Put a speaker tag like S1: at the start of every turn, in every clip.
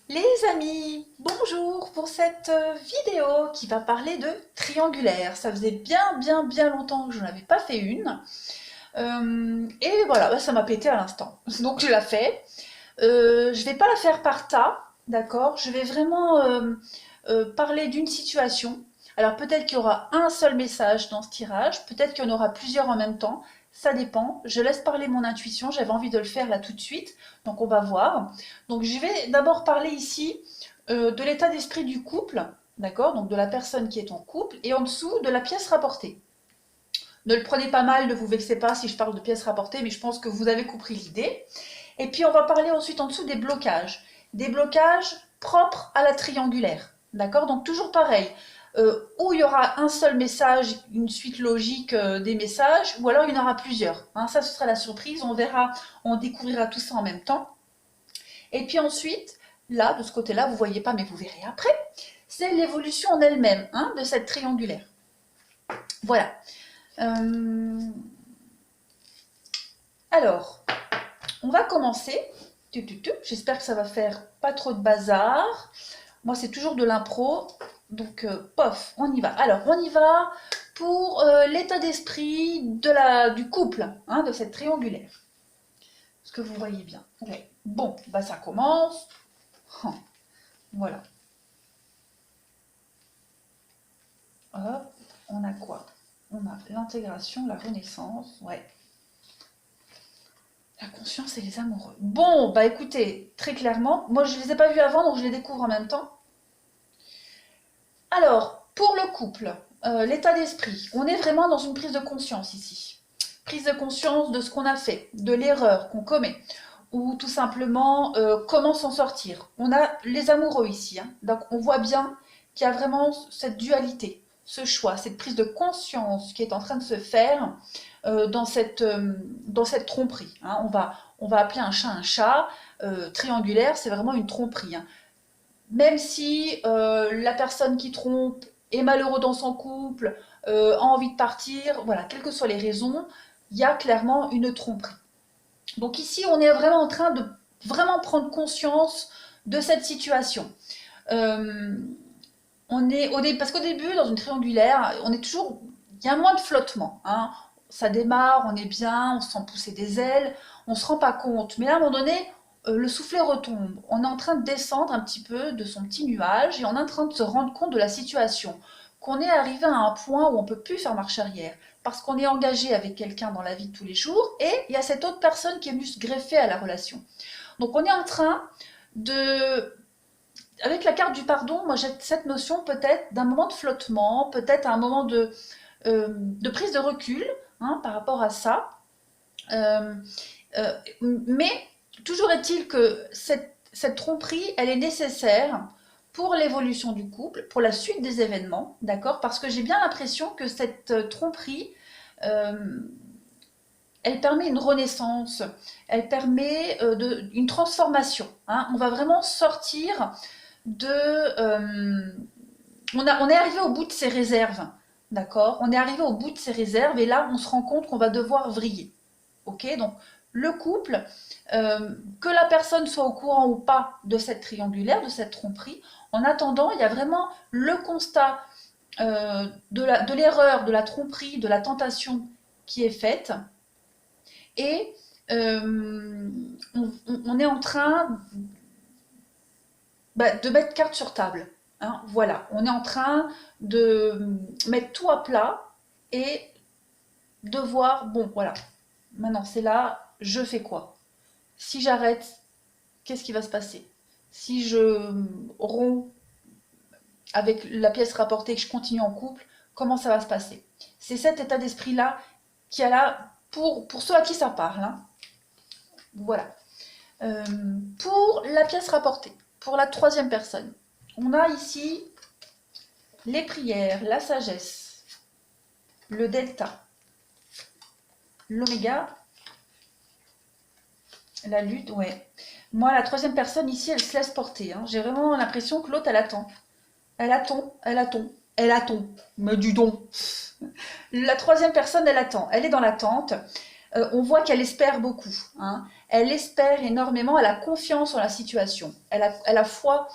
S1: Les amis, bonjour pour cette vidéo qui va parler de triangulaire. Ça faisait bien longtemps que je n'en avais pas fait une. Et voilà, ça m'a pété à l'instant. Donc je la fais. Je vais pas la faire par tas, d'accord? Je vais vraiment parler d'une situation. Alors peut-être qu'il y aura un seul message dans ce tirage, peut-être qu'il y en aura plusieurs en même temps. Ça dépend. Je laisse parler mon intuition. J'avais envie de le faire là tout de suite. Donc on va voir. Donc je vais d'abord parler ici de l'état d'esprit du couple, d'accord? Donc de la personne qui est en couple et en dessous de la pièce rapportée. Ne le prenez pas mal, ne vous vexez pas si je parle de pièces rapportées, mais je pense que vous avez compris l'idée. Et puis on va parler ensuite en dessous des blocages. Des blocages propres à la triangulaire. D'accord? Donc toujours pareil. Où il y aura un seul message, une suite logique des messages, ou alors il y en aura plusieurs. Hein, ça, ce sera la surprise. On verra, on découvrira tout ça en même temps. Et puis ensuite, là, de ce côté-là, vous ne voyez pas, mais vous verrez après, c'est l'évolution en elle-même hein, de cette triangulaire. Voilà. Euh, Alors, on va commencer. J'espère que ça va faire pas trop de bazar. Moi, c'est toujours de l'impro. Donc, pof, on y va. Alors, on y va pour l'état d'esprit du couple, hein, de cette triangulaire. Est-ce que vous voyez bien? Ouais. Bon, bah ça commence. Voilà. Hop, on a quoi? On a l'intégration, la renaissance, ouais. La conscience et les amoureux. Bon, bah écoutez, très clairement, moi je ne les ai pas vus avant, donc je les découvre en même temps. Alors, pour le couple, l'état d'esprit, on est vraiment dans une prise de conscience ici. Prise de conscience de ce qu'on a fait, de l'erreur qu'on commet, ou tout simplement comment s'en sortir. On a les amoureux ici, hein. Donc on voit bien qu'il y a vraiment cette dualité, ce choix, cette prise de conscience qui est en train de se faire dans cette tromperie. Hein. On va appeler un chat, triangulaire, c'est vraiment une tromperie. Hein. Même si la personne qui trompe est malheureux dans son couple, a envie de partir, voilà, quelles que soient les raisons, il y a clairement une tromperie. Donc ici, on est vraiment en train de vraiment prendre conscience de cette situation. Euh, parce qu'au début, dans une triangulaire, on est toujours, il y a moins de flottement. Hein. Ça démarre, on est bien, on se sent pousser des ailes, on ne se rend pas compte. Mais là, à un moment donné, le soufflet retombe. On est en train de descendre un petit peu de son petit nuage et on est en train de se rendre compte de la situation. Qu'on est arrivé à un point où on ne peut plus faire marche arrière. Parce qu'on est engagé avec quelqu'un dans la vie de tous les jours et il y a cette autre personne qui est venue se greffer à la relation. Donc on est en train de avec la carte du pardon, moi j'ai cette notion peut-être d'un moment de flottement, peut-être un moment de prise de recul hein, par rapport à ça. Euh, mais toujours est-il que cette tromperie, elle est nécessaire pour l'évolution du couple, pour la suite des événements, d'accord? Parce que j'ai bien l'impression que cette tromperie, euh, elle permet une renaissance, elle permet une transformation. Hein. On va vraiment sortir de... on est arrivé au bout de ses réserves, d'accord? On est arrivé au bout de ses réserves et là, on se rend compte qu'on va devoir vriller. Ok? Donc, le couple, que la personne soit au courant ou pas de cette triangulaire, de cette tromperie, en attendant, il y a vraiment le constat de l'erreur, de la tromperie, de la tentation qui est faite. Et on est en train de mettre carte sur table. Hein, voilà, on est en train de mettre tout à plat et de voir, bon, voilà, maintenant c'est là, je fais quoi? Si j'arrête, qu'est-ce qui va se passer? Si je romps avec la pièce rapportée et que je continue en couple, comment ça va se passer? C'est cet état d'esprit-là qui a là, pour ceux à qui ça parle. Hein. Voilà. Euh, pour la pièce rapportée, pour la troisième personne, on a ici les prières, la sagesse, le delta, l'oméga, la lutte, ouais. Moi, la troisième personne ici, elle se laisse porter. Hein. J'ai vraiment l'impression que l'autre, elle attend. Elle attend, elle attend, elle attend. Mais du don. La troisième personne, elle attend. Elle est dans l'attente. On voit qu'elle espère beaucoup, hein. Elle espère énormément, elle a confiance en la situation. Elle a foi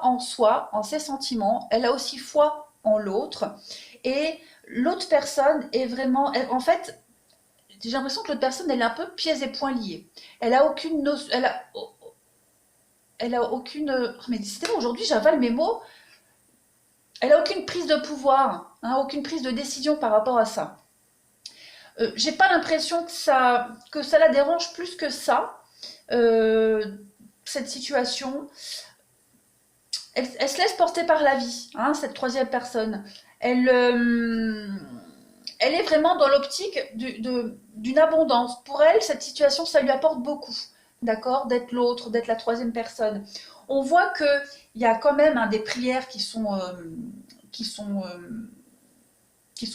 S1: en soi, en ses sentiments. Elle a aussi foi en l'autre. Et l'autre personne est vraiment... En fait, j'ai l'impression que l'autre personne, elle est un peu pieds et poings liés. Elle a aucune notion... Elle a aucune... Mais décidément, aujourd'hui, j'avale mes mots. Elle a aucune prise de pouvoir, hein, aucune prise de décision par rapport à ça. J'ai pas l'impression que ça la dérange plus que ça, cette situation. Elle se laisse porter par la vie, hein, cette troisième personne. Elle est vraiment dans l'optique d'une abondance. Pour elle, cette situation, ça lui apporte beaucoup, d'accord, d'être l'autre, d'être la troisième personne. On voit qu'il y a quand même, hein, des prières qui sont, euh, qui sont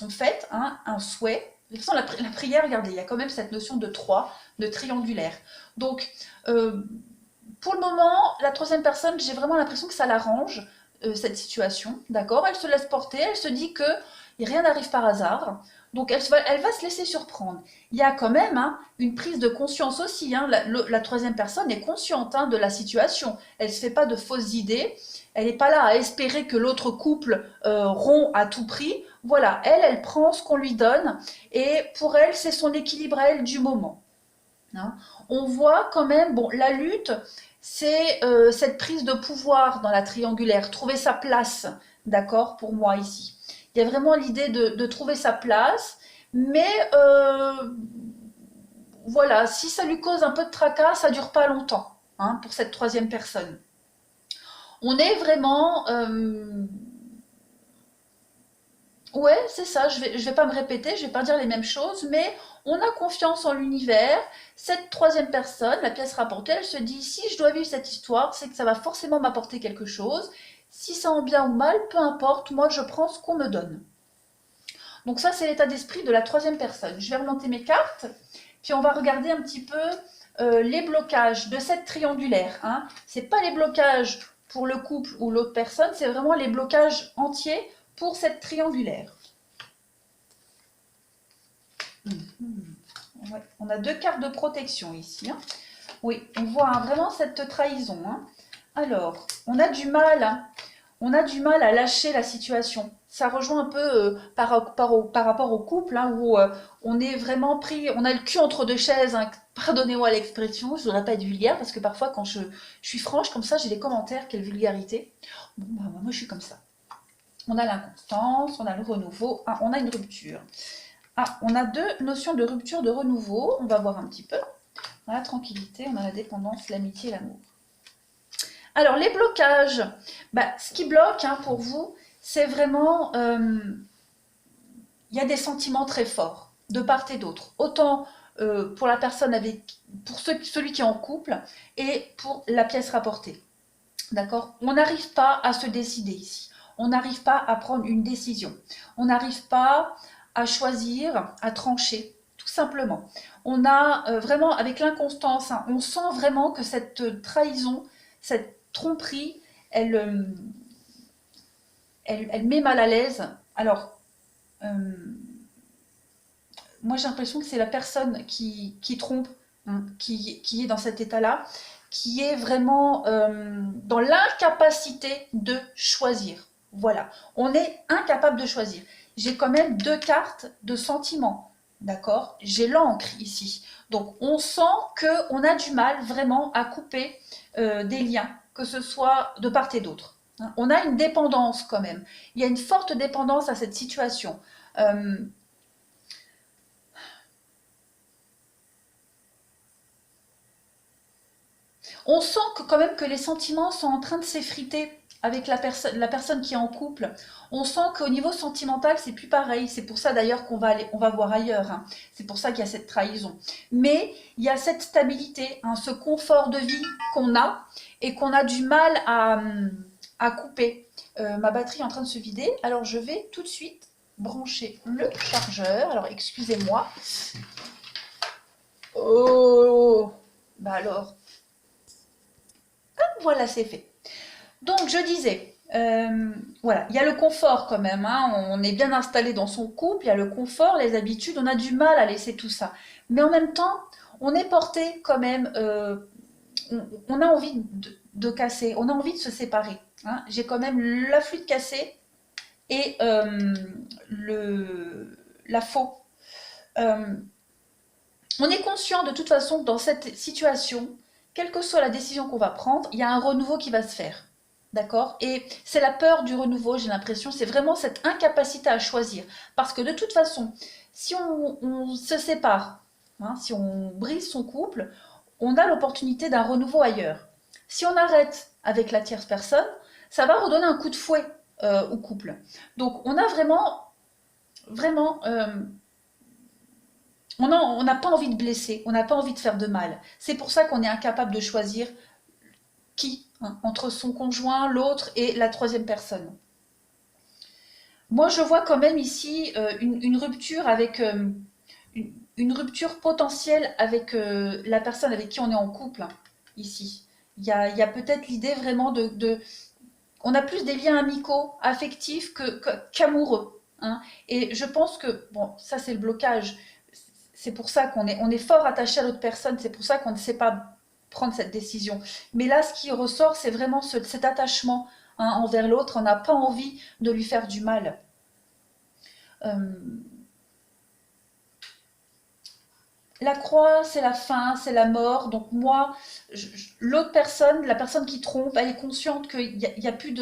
S1: faites, hein, un souhait. De toute façon, la prière, regardez, il y a quand même cette notion de 3, de triangulaire. Donc, pour le moment, la troisième personne, j'ai vraiment l'impression que ça l'arrange, cette situation, d'accord. Elle se laisse porter, elle se dit que rien n'arrive par hasard, donc elle va se laisser surprendre. Il y a quand même, hein, une prise de conscience aussi, hein. La troisième personne est consciente, hein, de la situation, elle ne se fait pas de fausses idées, elle n'est pas là à espérer que l'autre couple rompt à tout prix. Voilà, elle prend ce qu'on lui donne, et pour elle, c'est son équilibre à elle du moment, hein. On voit quand même, bon, la lutte, c'est cette prise de pouvoir dans la triangulaire, trouver sa place, d'accord, pour moi ici. Il y a vraiment l'idée de trouver sa place, mais voilà, si ça lui cause un peu de tracas, ça dure pas longtemps, hein, pour cette troisième personne. On est vraiment... ouais, c'est ça, je vais pas me répéter, je vais pas dire les mêmes choses, mais on a confiance en l'univers. Cette troisième personne, la pièce rapportée, elle se dit, si je dois vivre cette histoire, c'est que ça va forcément m'apporter quelque chose. Si c'est en bien ou mal, peu importe, moi je prends ce qu'on me donne. Donc ça, c'est l'état d'esprit de la troisième personne. Je vais remonter mes cartes, puis on va regarder un petit peu les blocages de cette triangulaire, hein. C'est pas les blocages pour le couple ou l'autre personne, c'est vraiment les blocages entiers pour cette triangulaire. Ouais, on a 2 cartes de protection ici, hein. Oui, on voit, hein, vraiment cette trahison, hein. Alors, on a du mal, hein. On a du mal à lâcher la situation. Ça rejoint un peu par rapport au couple, hein, où on est vraiment pris, on a le cul entre deux chaises, hein. Pardonnez-moi l'expression, je ne voudrais pas être vulgaire, parce que parfois quand je suis franche comme ça, j'ai des commentaires, quelle vulgarité. Bon, bah, moi je suis comme ça. On a l'inconstance, on a le renouveau, ah, on a une rupture. Ah, on a 2 notions de rupture, de renouveau. On va voir un petit peu. On a la tranquillité, on a la dépendance, l'amitié, l'amour. Alors, les blocages. Bah, ce qui bloque, hein, pour vous, c'est vraiment... il y a des sentiments très forts, de part et d'autre. Autant pour la personne pour celui qui est en couple, et pour la pièce rapportée. D'accord? On n'arrive pas à se décider ici. On n'arrive pas à prendre une décision. On n'arrive pas à choisir, à trancher, tout simplement. On a vraiment, avec l'inconstance, hein, on sent vraiment que cette trahison, cette tromperie, elle met mal à l'aise. Alors, moi j'ai l'impression que c'est la personne qui trompe, hein, qui est dans cet état-là, qui est vraiment dans l'incapacité de choisir. Voilà, on est incapable de choisir. J'ai quand même 2 cartes de sentiments, d'accord? J'ai l'encre ici. Donc on sent qu'on a du mal vraiment à couper des liens, que ce soit de part et d'autre, hein. On a une dépendance quand même. Il y a une forte dépendance à cette situation. On sent quand même que les sentiments sont en train de s'effriter avec la personne qui est en couple. On sent qu'au niveau sentimental, c'est plus pareil. C'est pour ça d'ailleurs on va voir ailleurs, hein. C'est pour ça qu'il y a cette trahison. Mais il y a cette stabilité, hein, ce confort de vie qu'on a et qu'on a du mal à couper. Ma batterie est en train de se vider, alors je vais tout de suite brancher le chargeur. Alors excusez-moi. Oh, bah alors. Voilà, c'est fait. Donc, je disais, Voilà, il y a le confort quand même, hein. On est bien installé dans son couple, il y a le confort, les habitudes, on a du mal à laisser tout ça. Mais en même temps, on est porté quand même, on a envie de casser, on a envie de se séparer, hein. J'ai quand même la flûte cassée et la faux. Euh, on est conscient de toute façon que dans cette situation, quelle que soit la décision qu'on va prendre, il y a un renouveau qui va se faire. D'accord? Et c'est la peur du renouveau, j'ai l'impression, c'est vraiment cette incapacité à choisir. Parce que de toute façon, si on se sépare, hein, si on brise son couple, on a l'opportunité d'un renouveau ailleurs. Si on arrête avec la tierce personne, ça va redonner un coup de fouet au couple. Donc on a vraiment, on n'a pas envie de blesser, on n'a pas envie de faire de mal. C'est pour ça qu'on est incapable de choisir qui, hein, entre son conjoint, l'autre et la troisième personne. Moi, je vois quand même ici une rupture avec une rupture potentielle avec la personne avec qui on est en couple, hein, ici. Il y a peut-être l'idée vraiment on a plus des liens amicaux, affectifs qu'amoureux, hein. Et je pense que, bon, ça c'est le blocage. C'est pour ça on est fort attaché à l'autre personne, c'est pour ça qu'on ne sait pas prendre cette décision. Mais là, ce qui ressort, c'est vraiment cet attachement, hein, envers l'autre. On n'a pas envie de lui faire du mal. Euh, la croix, c'est la fin, c'est la mort. Donc moi, l'autre personne, la personne qui trompe, elle est consciente qu'il n'y a plus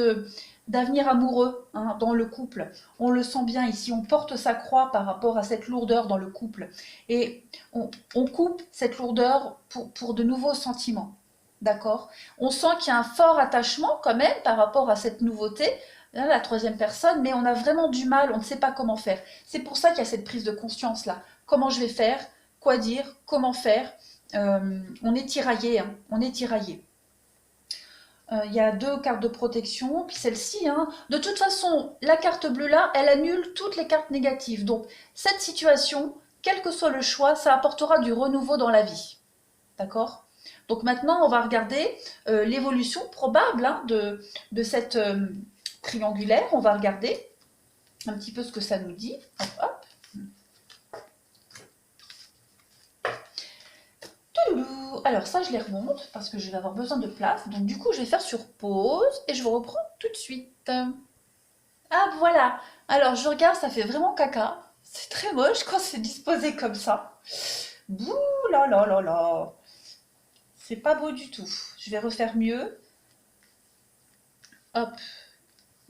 S1: d'avenir amoureux, hein, dans le couple. On le sent bien ici, on porte sa croix par rapport à cette lourdeur dans le couple. Et on coupe cette lourdeur pour de nouveaux sentiments. D'accord? On sent qu'il y a un fort attachement quand même par rapport à cette nouveauté, là, la troisième personne, mais on a vraiment du mal, on ne sait pas comment faire. C'est pour ça qu'il y a cette prise de conscience-là. Comment je vais faire? Quoi dire? Comment faire? On est tiraillé, hein, on est tiraillé. Il y a deux cartes de protection, puis celle-ci, hein. De toute façon, la carte bleue là, elle annule toutes les cartes négatives. Donc, cette situation, quel que soit le choix, ça apportera du renouveau dans la vie. D'accord? Donc maintenant, on va regarder l'évolution probable, hein, de cette triangulaire. On va regarder un petit peu ce que ça nous dit. Hop, hop. Alors ça, je les remonte parce que je vais avoir besoin de place. Donc du coup, je vais faire sur pause et je vous reprends tout de suite. Ah voilà. Alors je regarde, ça fait vraiment caca. C'est très moche quand c'est disposé comme ça. Bouh là là là là. C'est pas beau du tout. Je vais refaire mieux. Hop.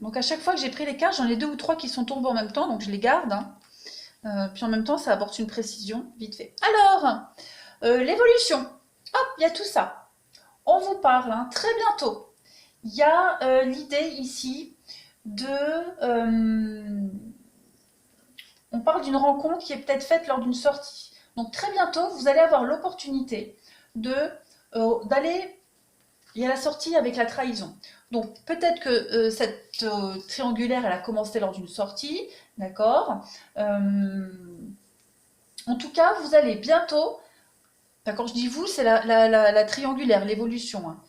S1: Donc à chaque fois que j'ai pris les cartes, j'en ai deux ou trois qui sont tombés en même temps, donc je les garde, hein. Puis en même temps, ça apporte une précision, vite fait. Alors, l'évolution. Hop, il y a tout ça. On vous parle, hein, très bientôt. Il y a l'idée ici de... on parle d'une rencontre qui est peut-être faite lors d'une sortie. Donc très bientôt, vous allez avoir l'opportunité d'aller... Il y a la sortie avec la trahison. Donc peut-être que cette triangulaire, elle a commencé lors d'une sortie, d'accord. En tout cas, vous allez bientôt, enfin, quand je dis vous, c'est la triangulaire, l'évolution, hein.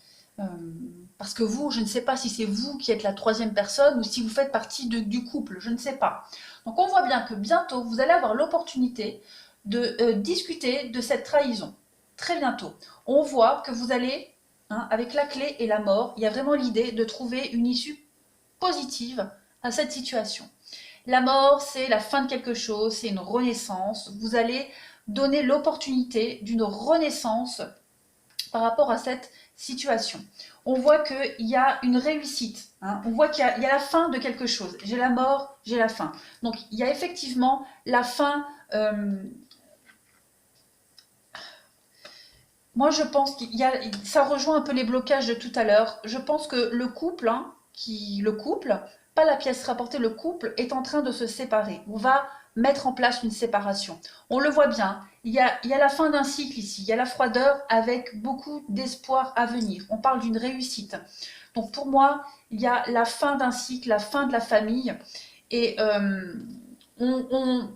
S1: Parce que vous, je ne sais pas si c'est vous qui êtes la troisième personne ou si vous faites partie du couple, je ne sais pas. Donc on voit bien que bientôt, vous allez avoir l'opportunité de discuter de cette trahison. Très bientôt. On voit que vous allez, hein, avec la clé et la mort, il y a vraiment l'idée de trouver une issue positive à cette situation. La mort, c'est la fin de quelque chose, c'est une renaissance. Vous allez donner l'opportunité d'une renaissance par rapport à cette situation. On voit qu'il y a une réussite, hein. On voit qu'il y a la fin de quelque chose. J'ai la mort, j'ai la fin. Donc il y a effectivement la fin. Moi, je pense ça rejoint un peu les blocages de tout à l'heure. Je pense que le couple, hein, pas la pièce rapportée, le couple est en train de se séparer. On va mettre en place une séparation. On le voit bien. Il y a la fin d'un cycle ici. Il y a la froideur avec beaucoup d'espoir à venir. On parle d'une réussite. Donc pour moi, il y a la fin d'un cycle, la fin de la famille. Et on,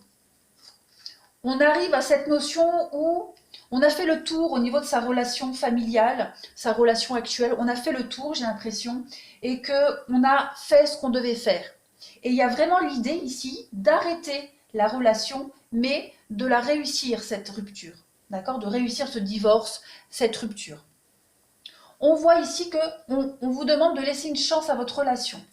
S1: on arrive à cette notion où On a fait le tour au niveau de sa relation familiale, sa relation actuelle. On a fait le tour, j'ai l'impression, et qu'on a fait ce qu'on devait faire. Et il y a vraiment l'idée ici d'arrêter la relation, mais de la réussir, cette rupture. D'accord? De réussir ce divorce, cette rupture. On voit ici qu'on vous demande de laisser une chance à votre relation.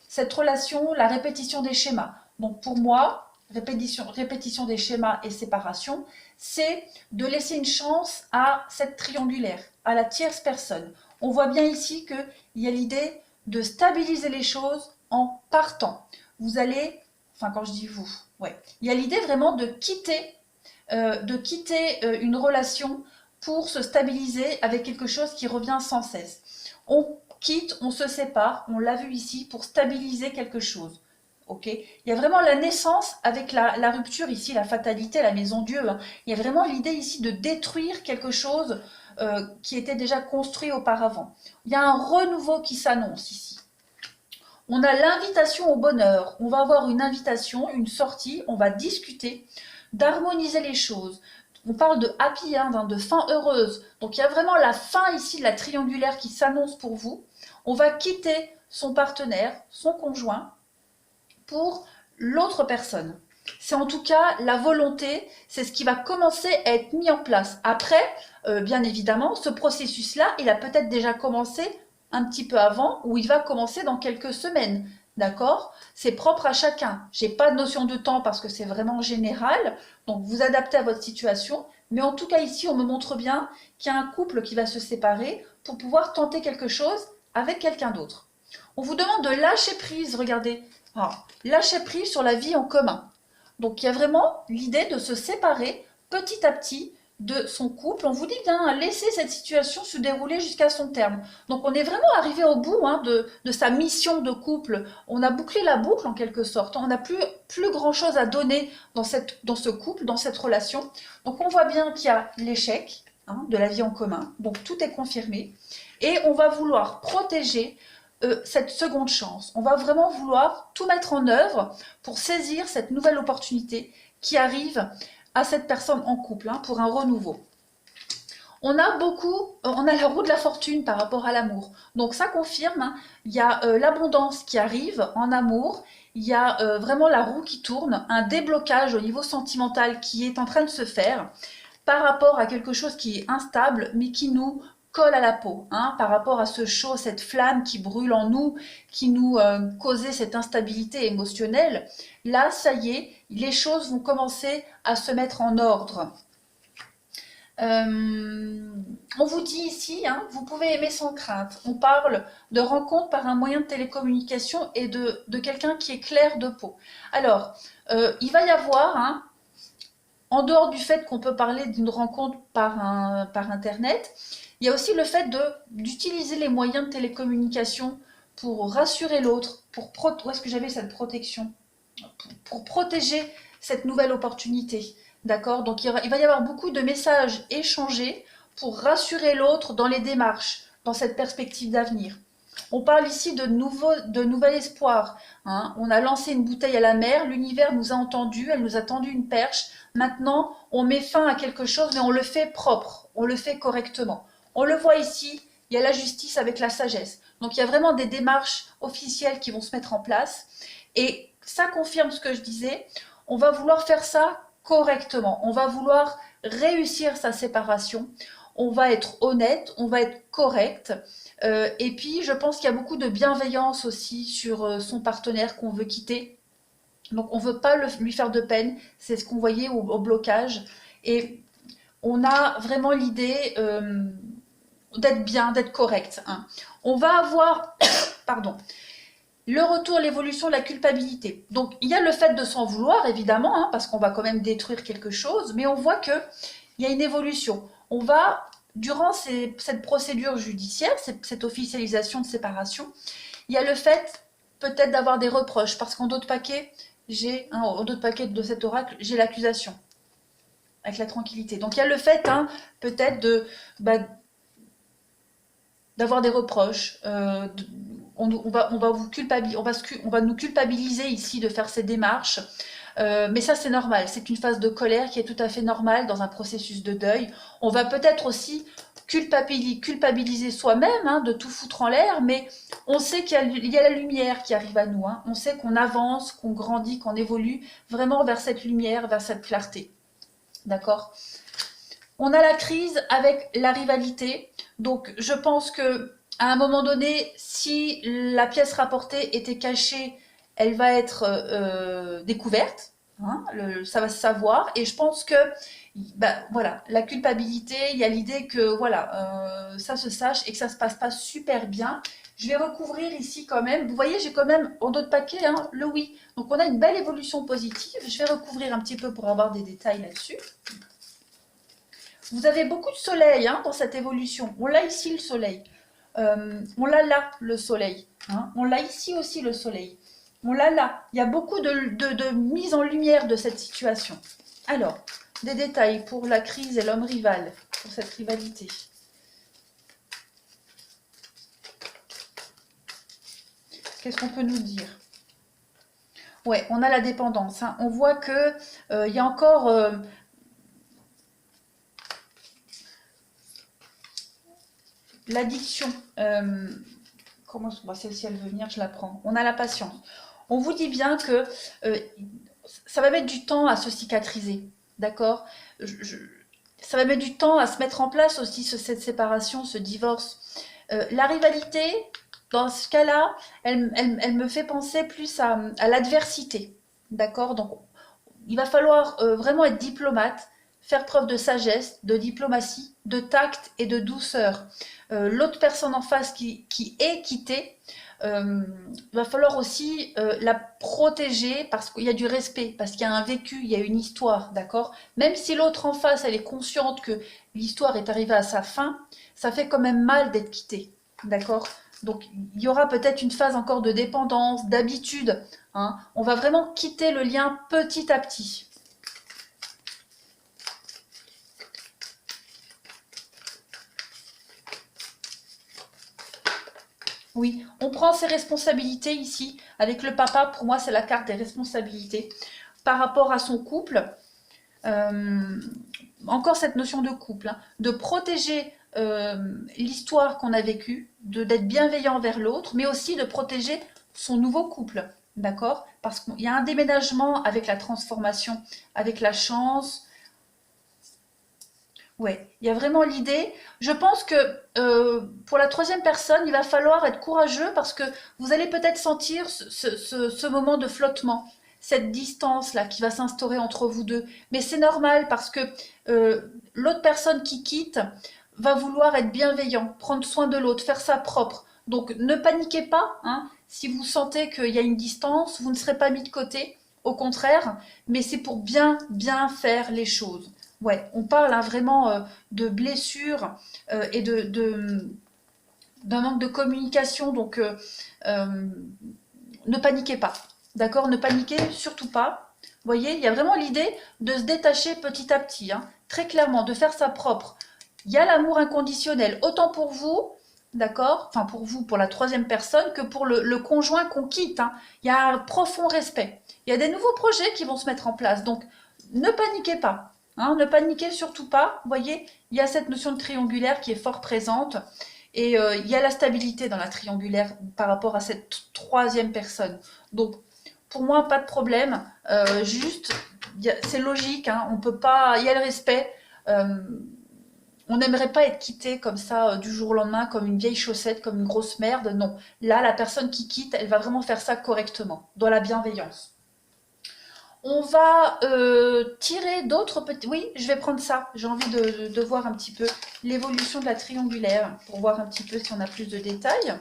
S1: Cette relation, la répétition des schémas. Donc pour moi, répétition des schémas et séparation, c'est de laisser une chance à cette triangulaire, à la tierce personne. On voit bien ici qu'il y a l'idée de stabiliser les choses en partant. Vous allez, enfin quand je dis vous, ouais, il y a l'idée vraiment de quitter une relation pour se stabiliser avec quelque chose qui revient sans cesse. On quitte, on se sépare, on l'a vu ici, pour stabiliser quelque chose. Okay, il y a vraiment la naissance avec la rupture ici, la fatalité, la maison Dieu. Hein. Il y a vraiment l'idée ici de détruire quelque chose qui était déjà construit auparavant. Il y a un renouveau qui s'annonce ici. On a l'invitation au bonheur. On va avoir une invitation, une sortie, on va discuter, d'harmoniser les choses. On parle de happy end, hein, de fin heureuse. Donc il y a vraiment la fin ici de la triangulaire qui s'annonce pour vous. On va quitter son partenaire, son conjoint, pour l'autre personne. C'est en tout cas la volonté, c'est ce qui va commencer à être mis en place. Après, bien évidemment, ce processus-là, il a peut-être déjà commencé un petit peu avant, ou il va commencer dans quelques semaines. D'accord? C'est propre à chacun. J'ai pas de notion de temps parce que c'est vraiment général. Donc vous adaptez à votre situation. Mais en tout cas ici, on me montre bien qu'il y a un couple qui va se séparer pour pouvoir tenter quelque chose avec quelqu'un d'autre. On vous demande de lâcher prise, regardez. Alors, lâcher prise sur la vie en commun. Donc il y a vraiment l'idée de se séparer petit à petit de son couple. On vous dit bien, laisser cette situation se dérouler jusqu'à son terme. Donc on est vraiment arrivé au bout de sa mission de couple. On a bouclé la boucle en quelque sorte. On n'a plus grand chose à donner dans ce couple, dans cette relation. Donc on voit bien qu'il y a l'échec de la vie en commun. Donc tout est confirmé. Et on va vouloir protéger cette seconde chance. On va vraiment vouloir tout mettre en œuvre pour saisir cette nouvelle opportunité qui arrive à cette personne en couple pour un renouveau. On a la roue de la fortune par rapport à l'amour. Donc ça confirme, il y a l'abondance qui arrive en amour, il y a vraiment la roue qui tourne, un déblocage au niveau sentimental qui est en train de se faire par rapport à quelque chose qui est instable mais qui nous colle à la peau, par rapport à ce chaud, cette flamme qui brûle en nous, qui nous causait cette instabilité émotionnelle. Là, ça y est, les choses vont commencer à se mettre en ordre. On vous dit ici, vous pouvez aimer sans crainte. On parle de rencontre par un moyen de télécommunication et de quelqu'un qui est clair de peau. Alors, il va y avoir, en dehors du fait qu'on peut parler d'une rencontre par Internet, il y a aussi le fait d'utiliser les moyens de télécommunication pour rassurer l'autre, où est-ce que j'avais cette protection? Pour protéger cette nouvelle opportunité. D'accord? Donc il va y avoir beaucoup de messages échangés pour rassurer l'autre dans les démarches, dans cette perspective d'avenir. On parle ici de nouvel espoir. On a lancé une bouteille à la mer, l'univers nous a entendus, elle nous a tendu une perche. Maintenant, on met fin à quelque chose, mais on le fait propre, on le fait correctement. On le voit ici, il y a la justice avec la sagesse. Donc il y a vraiment des démarches officielles qui vont se mettre en place. Et ça confirme ce que je disais, on va vouloir faire ça correctement. On va vouloir réussir sa séparation. On va être honnête, on va être correct. Et puis, je pense qu'il y a beaucoup de bienveillance aussi sur son partenaire qu'on veut quitter. Donc, on ne veut pas lui faire de peine. C'est ce qu'on voyait au blocage. Et on a vraiment l'idée d'être bien, d'être correct. On va avoir, pardon, le retour, l'évolution de la culpabilité. Donc, il y a le fait de s'en vouloir, évidemment, parce qu'on va quand même détruire quelque chose, mais on voit qu'il y a une évolution. On va, durant cette procédure judiciaire, cette officialisation de séparation, il y a le fait peut-être d'avoir des reproches, parce qu'en d'autres paquets, de cet oracle, j'ai l'accusation, avec la tranquillité. Donc, il y a le fait, peut-être d'avoir des reproches, on va nous culpabiliser ici de faire ces démarches. Mais ça, c'est normal. C'est une phase de colère qui est tout à fait normale dans un processus de deuil. On va peut-être aussi culpabiliser soi-même, hein, de tout foutre en l'air, mais on sait qu'il y a la lumière qui arrive à nous, hein. On sait qu'on avance, qu'on grandit, qu'on évolue vraiment vers cette lumière, vers cette clarté. D'accord? On a la crise avec la rivalité. Donc, je pense que à un moment donné, si la pièce rapportée était cachée, elle va être découverte. Hein, ça va se savoir. Et je pense que, bah, voilà, la culpabilité, il y a l'idée que voilà, ça se sache et que ça se passe pas super bien. Je vais recouvrir ici quand même. Vous voyez, j'ai quand même en d'autres paquets, hein, le oui. Donc, on a une belle évolution positive. Je vais recouvrir un petit peu pour avoir des détails là-dessus. Vous avez beaucoup de soleil, hein, dans cette évolution. On l'a ici le soleil. On l'a là le soleil. Hein. On l'a ici aussi le soleil. On l'a là. Il y a beaucoup de mise en lumière de cette situation. Alors, des détails pour la crise et l'homme rival, pour cette rivalité. Qu'est-ce qu'on peut nous dire? Ouais, on a la dépendance. Hein. On voit que il y a encore l'addiction. Comment celle-ci elle veut venir, je la prends. On a la patience. On vous dit bien que ça va mettre du temps à se cicatriser, d'accord? Ça va mettre du temps à se mettre en place aussi cette séparation, ce divorce. La rivalité, dans ce cas-là, elle me fait penser plus à l'adversité, d'accord? Donc, il va falloir vraiment être diplomate, faire preuve de sagesse, de diplomatie, de tact et de douceur. L'autre personne en face qui est quittée, va falloir aussi la protéger parce qu'il y a du respect, parce qu'il y a un vécu, il y a une histoire, d'accord? Même si l'autre en face, elle est consciente que l'histoire est arrivée à sa fin, ça fait quand même mal d'être quitté, d'accord? Donc il y aura peut-être une phase encore de dépendance, d'habitude, hein. On va vraiment quitter le lien petit à petit. Oui, on prend ses responsabilités ici. Avec le papa, pour moi, c'est la carte des responsabilités par rapport à son couple. Euh, Encore cette notion de couple, hein, de protéger l'histoire qu'on a vécue, d'être bienveillant vers l'autre, mais aussi de protéger son nouveau couple. D'accord? Parce qu'il y a un déménagement avec la transformation, avec la chance. Ouais, il y a vraiment l'idée. Je pense que pour la troisième personne, il va falloir être courageux parce que vous allez peut-être sentir ce moment de flottement, cette distance-là qui va s'instaurer entre vous deux. Mais c'est normal parce que l'autre personne qui quitte va vouloir être bienveillant, prendre soin de l'autre, faire ça propre. Donc ne paniquez pas, hein, si vous sentez qu'il y a une distance, vous ne serez pas mis de côté, au contraire, mais c'est pour bien, bien faire les choses. Ouais, on parle, hein, vraiment de blessures et d'un manque de communication. Donc, ne paniquez pas. D'accord? Ne paniquez surtout pas. Vous voyez, il y a vraiment l'idée de se détacher petit à petit, hein, très clairement, de faire ça propre. Il y a l'amour inconditionnel, autant pour vous, d'accord? Enfin, pour vous, pour la troisième personne, que pour le conjoint qu'on quitte, hein. Il y a un profond respect. Il y a des nouveaux projets qui vont se mettre en place. Donc, ne paniquez pas. Hein, ne paniquez surtout pas. Vous voyez, il y a cette notion de triangulaire qui est fort présente. Et il y a la stabilité dans la triangulaire par rapport à cette troisième personne. Donc, pour moi, pas de problème. Juste, c'est logique. Hein, on peut pas. Il y a le respect. Euh, on n'aimerait pas être quitté comme ça du jour au lendemain, comme une vieille chaussette, comme une grosse merde. Non. Là, la personne qui quitte, elle va vraiment faire ça correctement, dans la bienveillance. On va tirer d'autres petits... Oui, je vais prendre ça. J'ai envie de voir un petit peu l'évolution de la triangulaire pour voir un petit peu si on a plus de détails.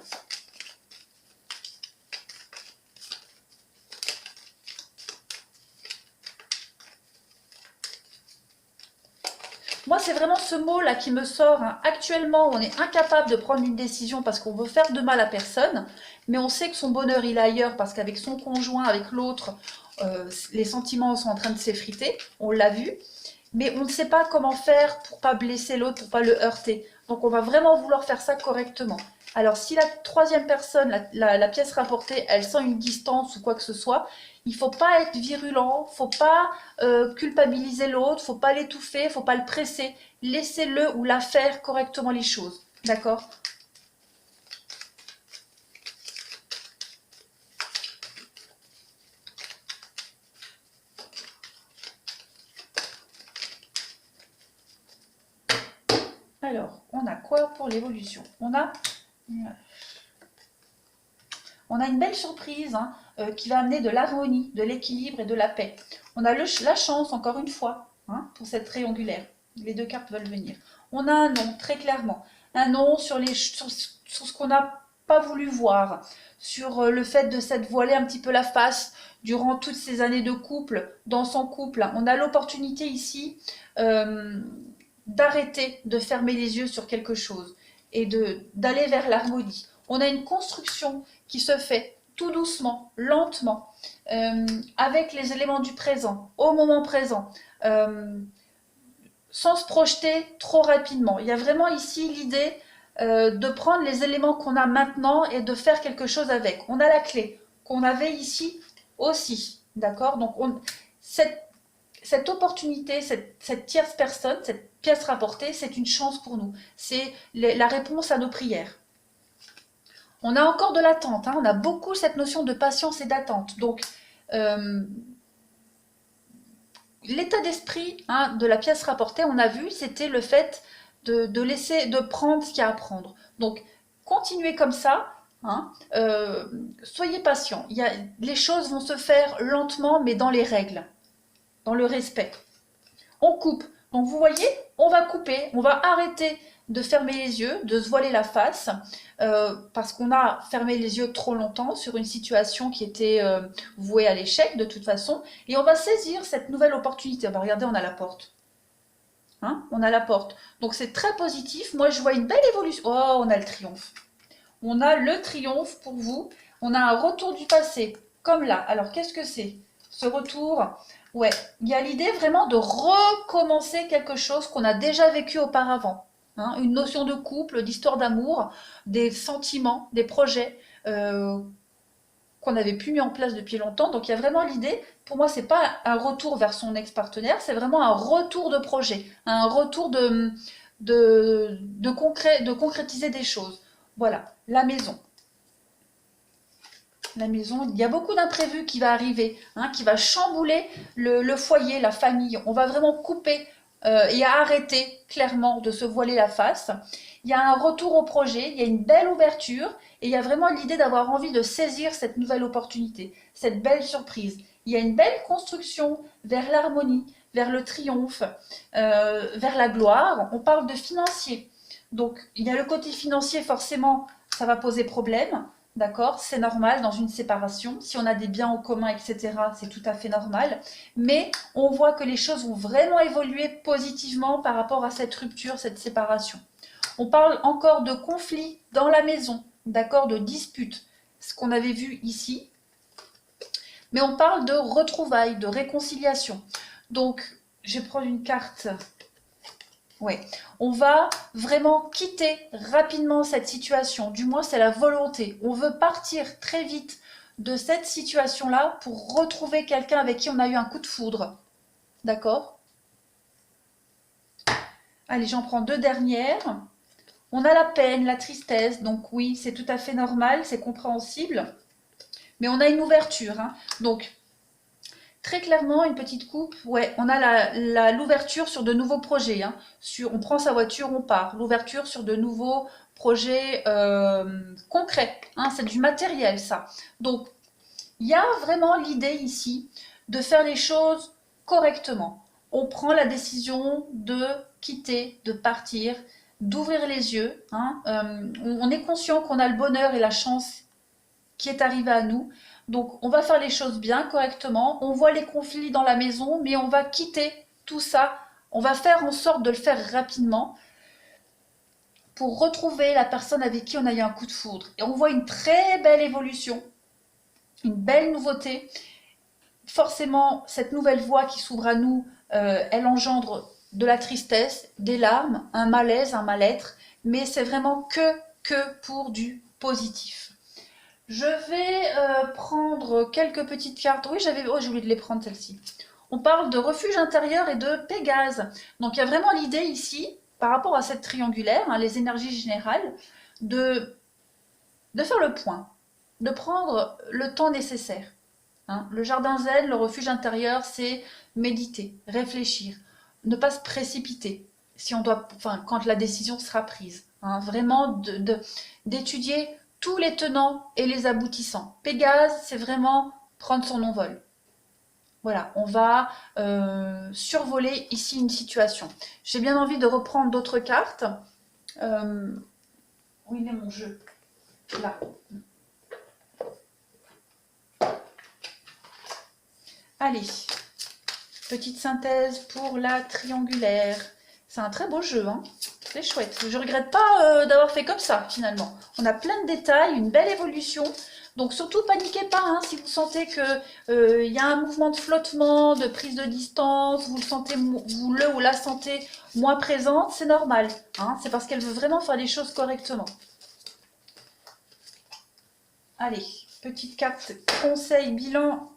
S1: Moi, c'est vraiment ce mot-là qui me sort. Hein. Actuellement, on est incapable de prendre une décision parce qu'on veut faire de mal à personne, mais on sait que son bonheur, il est ailleurs parce qu'avec son conjoint, avec l'autre, les sentiments sont en train de s'effriter. On l'a vu. Mais on ne sait pas comment faire pour pas blesser l'autre, pour pas le heurter. Donc, on va vraiment vouloir faire ça correctement. Alors, si la troisième personne, la pièce rapportée, elle sent une distance ou quoi que ce soit, il ne faut pas être virulent, il ne faut pas culpabiliser l'autre, il ne faut pas l'étouffer, il ne faut pas le presser. Laissez-le ou la faire correctement les choses. D'accord? Alors, on a quoi pour l'évolution? On a une belle surprise hein, qui va amener de l'harmonie, de l'équilibre et de la paix. On a la chance, encore une fois, hein, pour cette triangulaire. Les deux cartes veulent venir. On a un non, très clairement. Un non sur ce qu'on n'a pas voulu voir, sur le fait de s'être voilé un petit peu la face durant toutes ces années de couple, dans son couple. On a l'opportunité ici d'arrêter de fermer les yeux sur quelque chose et d'aller vers l'harmonie. On a une construction qui se fait tout doucement, lentement, avec les éléments du présent, au moment présent, sans se projeter trop rapidement. Il y a vraiment ici l'idée de prendre les éléments qu'on a maintenant et de faire quelque chose avec. On a la clé qu'on avait ici aussi, d'accord? Donc cette opportunité, cette tierce personne, cette pièce rapportée, c'est une chance pour nous. C'est la réponse à nos prières. On a encore de l'attente, hein, on a beaucoup cette notion de patience et d'attente. Donc, l'état d'esprit hein, de la pièce rapportée, on a vu, c'était le fait de laisser, de prendre ce qu'il y a à prendre. Donc, continuez comme ça, hein, soyez patient. Les choses vont se faire lentement, mais dans les règles, dans le respect. On coupe. Donc, vous voyez, on va couper, on va arrêter de fermer les yeux, de se voiler la face, parce qu'on a fermé les yeux trop longtemps sur une situation qui était vouée à l'échec de toute façon, et on va saisir cette nouvelle opportunité. Bah, regardez, on a la porte. Hein, on a la porte. Donc c'est très positif. Moi, je vois une belle évolution. Oh, on a le triomphe. On a le triomphe pour vous. On a un retour du passé, comme là. Alors, qu'est-ce que c'est? Ce retour, ouais, il y a l'idée vraiment de recommencer quelque chose qu'on a déjà vécu auparavant. Hein, une notion de couple, d'histoire d'amour, des sentiments, des projets qu'on n'avait plus mis en place depuis longtemps. Donc il y a vraiment l'idée, pour moi, c'est pas un retour vers son ex-partenaire, c'est vraiment un retour de projet, un retour de concrétiser des choses. Voilà, la maison. La maison, il y a beaucoup d'imprévus qui va arriver, hein, qui va chambouler le foyer, la famille. On va vraiment couper et arrêter clairement de se voiler la face. Il y a un retour au projet, il y a une belle ouverture et il y a vraiment l'idée d'avoir envie de saisir cette nouvelle opportunité, cette belle surprise. Il y a une belle construction vers l'harmonie, vers le triomphe, vers la gloire. On parle de financier. Donc il y a le côté financier, forcément, ça va poser problème. D'accord, c'est normal dans une séparation. Si on a des biens en commun, etc., c'est tout à fait normal. Mais on voit que les choses vont vraiment évoluer positivement par rapport à cette rupture, cette séparation. On parle encore de conflits dans la maison, d'accord, de disputes, ce qu'on avait vu ici. Mais on parle de retrouvailles, de réconciliation. Donc, je vais prendre une carte. Ouais, on va vraiment quitter rapidement cette situation, du moins c'est la volonté. On veut partir très vite de cette situation-là pour retrouver quelqu'un avec qui on a eu un coup de foudre. D'accord? Allez, j'en prends deux dernières. On a la peine, la tristesse, donc oui, c'est tout à fait normal, c'est compréhensible. Mais on a une ouverture, hein. Donc, très clairement, une petite coupe, ouais, on a l'ouverture sur de nouveaux projets. Hein, on prend sa voiture, on part. L'ouverture sur de nouveaux projets concrets. Hein, c'est du matériel, ça. Donc, il y a vraiment l'idée ici de faire les choses correctement. On prend la décision de quitter, de partir, d'ouvrir les yeux. Hein, on est conscient qu'on a le bonheur et la chance qui est arrivé à nous. Donc on va faire les choses bien, correctement. On voit les conflits dans la maison, mais on va quitter tout ça. On va faire en sorte de le faire rapidement pour retrouver la personne avec qui on a eu un coup de foudre. Et on voit une très belle évolution, une belle nouveauté. Forcément, cette nouvelle voie qui s'ouvre à nous, elle engendre de la tristesse, des larmes, un malaise, un mal-être. Mais c'est vraiment que que pour du positif. Je vais prendre quelques petites cartes. Oui, j'ai oublié de les prendre celles-ci. On parle de refuge intérieur et de Pégase. Donc il y a vraiment l'idée ici, par rapport à cette triangulaire, hein, les énergies générales, de faire le point, de prendre le temps nécessaire. Hein. Le jardin zen, le refuge intérieur, c'est méditer, réfléchir, ne pas se précipiter si on doit, enfin, quand la décision sera prise. Hein. Vraiment d'étudier tous les tenants et les aboutissants. Pégase, c'est vraiment prendre son envol. Voilà, on va survoler ici une situation. J'ai bien envie de reprendre d'autres cartes. Où il est mon jeu? Là. Allez, petite synthèse pour la triangulaire. C'est un très beau jeu, hein. C'est chouette. Je ne regrette pas d'avoir fait comme ça, finalement. On a plein de détails, une belle évolution. Donc surtout, paniquez pas, hein, si vous sentez qu'il y a un mouvement de flottement, de prise de distance, vous le sentez, vous le ou la sentez moins présente, c'est normal. Hein, c'est parce qu'elle veut vraiment faire les choses correctement. Allez, petite carte conseil, bilan.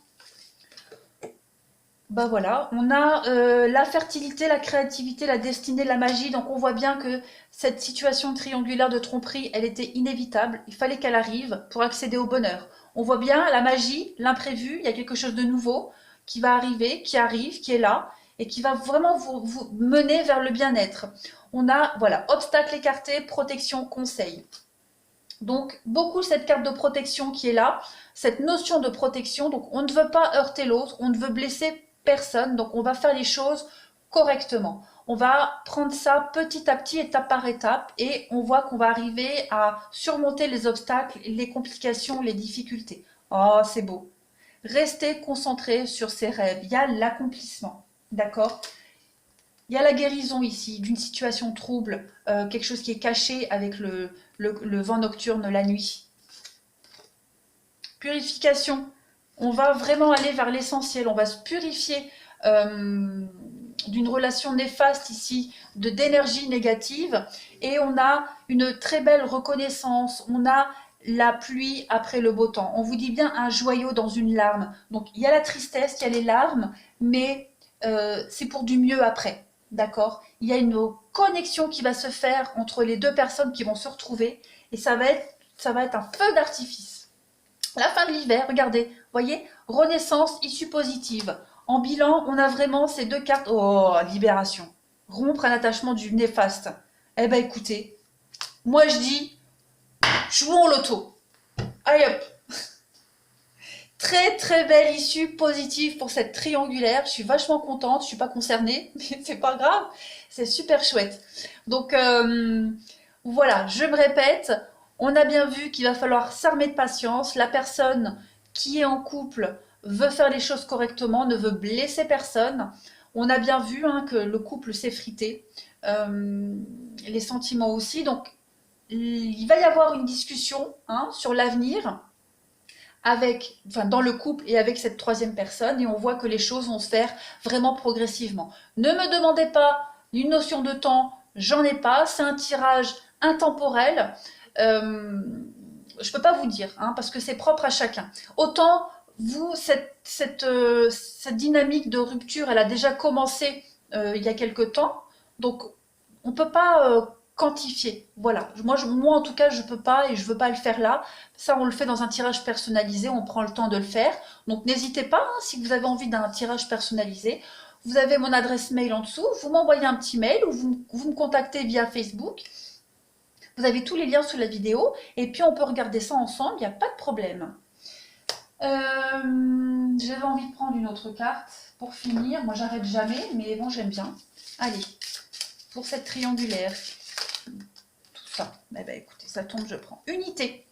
S1: Bah voilà, on a la fertilité, la créativité, la destinée, la magie. Donc on voit bien que cette situation triangulaire de tromperie, elle était inévitable. Il fallait qu'elle arrive pour accéder au bonheur. On voit bien la magie, l'imprévu, il y a quelque chose de nouveau qui va arriver, qui arrive, qui est là et qui va vraiment vous mener vers le bien-être. On a, voilà, obstacle écarté, protection, conseil. Donc beaucoup cette carte de protection qui est là, cette notion de protection. Donc on ne veut pas heurter l'autre, on ne veut blesser personne, donc on va faire les choses correctement. On va prendre ça petit à petit, étape par étape, et on voit qu'on va arriver à surmonter les obstacles, les complications, les difficultés. Oh, c'est beau. Restez concentré sur ses rêves. Il y a l'accomplissement, d'accord? Il y a la guérison ici d'une situation trouble, quelque chose qui est caché avec le vent nocturne la nuit. Purification. On va vraiment aller vers l'essentiel, on va se purifier d'une relation néfaste ici, d'énergie négative, et on a une très belle reconnaissance, on a la pluie après le beau temps. On vous dit bien un joyau dans une larme. Donc il y a la tristesse, il y a les larmes, mais c'est pour du mieux après, d'accord? Il y a une connexion qui va se faire entre les deux personnes qui vont se retrouver, et ça va être un feu d'artifice. La fin de l'hiver, regardez, voyez, renaissance, issue positive. En bilan, on a vraiment ces deux cartes. Oh, libération. Rompre un attachement du néfaste. Eh ben écoutez, moi je dis, jouons au loto. Allez hop. Très très belle issue positive pour cette triangulaire. Je suis vachement contente, je suis pas concernée, mais c'est pas grave. C'est super chouette. Donc voilà, je me répète. On a bien vu qu'il va falloir s'armer de patience. La personne qui est en couple veut faire les choses correctement, ne veut blesser personne. On a bien vu hein, que le couple s'est frité, les sentiments aussi. Donc, il va y avoir une discussion hein, sur l'avenir dans le couple et avec cette troisième personne. Et on voit que les choses vont se faire vraiment progressivement. Ne me demandez pas une notion de temps, j'en ai pas. C'est un tirage intemporel. Je ne peux pas vous dire, hein, parce que c'est propre à chacun. Autant, vous, cette dynamique de rupture, elle a déjà commencé il y a quelque temps, donc on ne peut pas quantifier. Voilà, moi en tout cas, je ne peux pas et je ne veux pas le faire là. Ça, on le fait dans un tirage personnalisé, on prend le temps de le faire. Donc n'hésitez pas, hein, si vous avez envie d'un tirage personnalisé, vous avez mon adresse mail en dessous, vous m'envoyez un petit mail ou vous me contactez via Facebook. Vous avez tous les liens sous la vidéo et puis on peut regarder ça ensemble, il n'y a pas de problème. J'avais envie de prendre une autre carte pour finir. Moi, j'arrête jamais, mais bon, j'aime bien. Allez, pour cette triangulaire, tout ça. Eh ben, écoutez, ça tombe, je prends. Unité.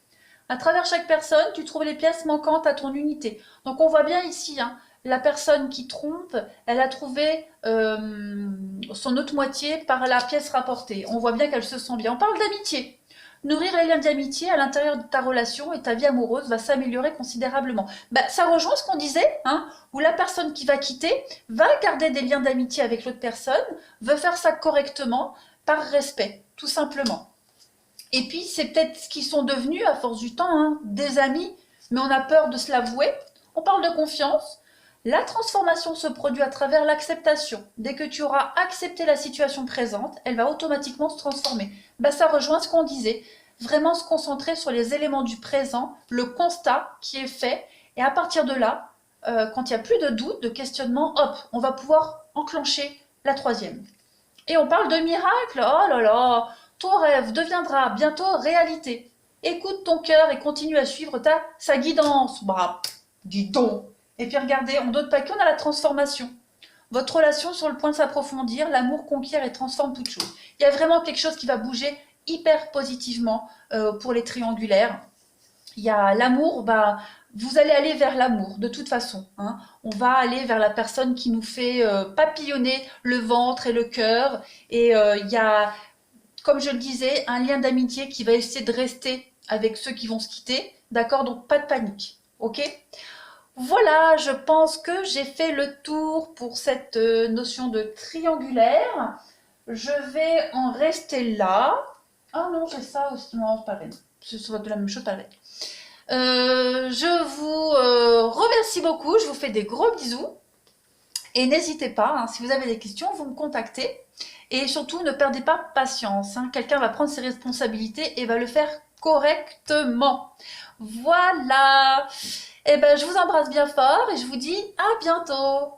S1: À travers chaque personne, tu trouves les pièces manquantes à ton unité. Donc, on voit bien ici, hein, la personne qui trompe, elle a trouvé son autre moitié par la pièce rapportée. On voit bien qu'elle se sent bien. On parle d'amitié. Nourrir les liens d'amitié à l'intérieur de ta relation et ta vie amoureuse va s'améliorer considérablement. Bah, ça rejoint ce qu'on disait, hein, où la personne qui va quitter va garder des liens d'amitié avec l'autre personne, veut faire ça correctement, par respect, tout simplement. Et puis, c'est peut-être ce qu'ils sont devenus à force du temps, hein, des amis, mais on a peur de se l'avouer. On parle de confiance. La transformation se produit à travers l'acceptation. Dès que tu auras accepté la situation présente, elle va automatiquement se transformer. Bah, ça rejoint ce qu'on disait. Vraiment se concentrer sur les éléments du présent, le constat qui est fait, et à partir de là, quand il n'y a plus de doute, de questionnement, hop, on va pouvoir enclencher la troisième. Et on parle de miracle. Oh là là, ton rêve deviendra bientôt réalité. Écoute ton cœur et continue à suivre sa guidance. Bah, dis donc. Et puis regardez, on donne pas qu'on a la transformation. Votre relation sur le point de s'approfondir, l'amour conquiert et transforme toute chose. Il y a vraiment quelque chose qui va bouger hyper positivement pour les triangulaires. Il y a l'amour, bah, vous allez aller vers l'amour de toute façon, hein. On va aller vers la personne qui nous fait papillonner le ventre et le cœur. Et il y a, comme je le disais, un lien d'amitié qui va essayer de rester avec ceux qui vont se quitter. D'accord? Donc pas de panique. Ok? Voilà, je pense que j'ai fait le tour pour cette notion de triangulaire. Je vais en rester là. Ah non, j'ai ça aussi, non, pas vrai. Ce sera de la même chose, pas vrai. Je vous remercie beaucoup, je vous fais des gros bisous. Et n'hésitez pas, hein, si vous avez des questions, vous me contactez. Et surtout, ne perdez pas patience, hein. Quelqu'un va prendre ses responsabilités et va le faire correctement. Voilà. Eh ben, je vous embrasse bien fort et je vous dis à bientôt.